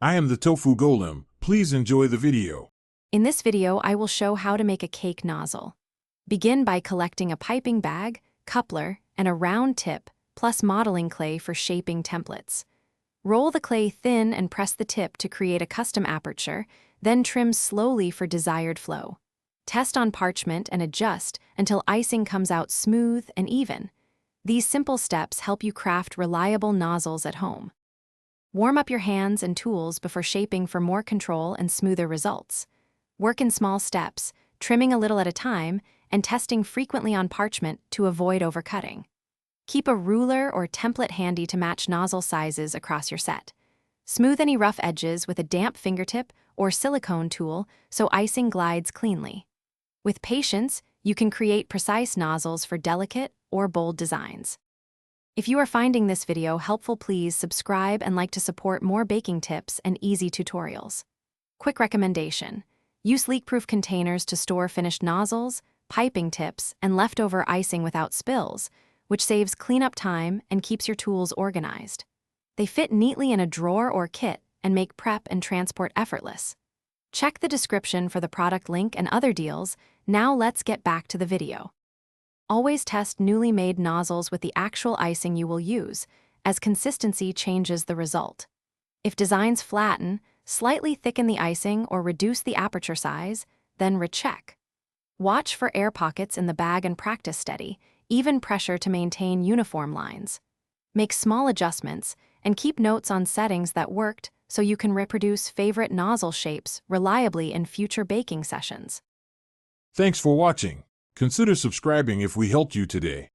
I am the Tofu Golem. Please enjoy the video. In this video, I will show how to make a cake nozzle. Begin by collecting a piping bag, coupler, and a round tip, plus modeling clay for shaping templates. Roll the clay thin and press the tip to create a custom aperture, then trim slowly for desired flow. Test on parchment and adjust until icing comes out smooth and even. These simple steps help you craft reliable nozzles at home. Warm up your hands and tools before shaping for more control and smoother results. Work in small steps, trimming a little at a time, and testing frequently on parchment to avoid overcutting. Keep a ruler or template handy to match nozzle sizes across your set. Smooth any rough edges with a damp fingertip or silicone tool so icing glides cleanly. With patience, you can create precise nozzles for delicate or bold designs. If you are finding this video helpful, please subscribe and like to support more baking tips and easy tutorials. Quick recommendation: use leak-proof containers to store finished nozzles, piping tips, and leftover icing without spills, which saves cleanup time and keeps your tools organized. They fit neatly in a drawer or kit and make prep and transport effortless. Check the description for the product link and other deals. Now let's get back to the video. Always test newly made nozzles with the actual icing you will use, as consistency changes the result. If designs flatten, slightly thicken the icing or reduce the aperture size, then recheck. Watch for air pockets in the bag and practice steady, even pressure to maintain uniform lines. Make small adjustments and keep notes on settings that worked so you can reproduce favorite nozzle shapes reliably in future baking sessions. Thanks for watching. Consider subscribing if we helped you today.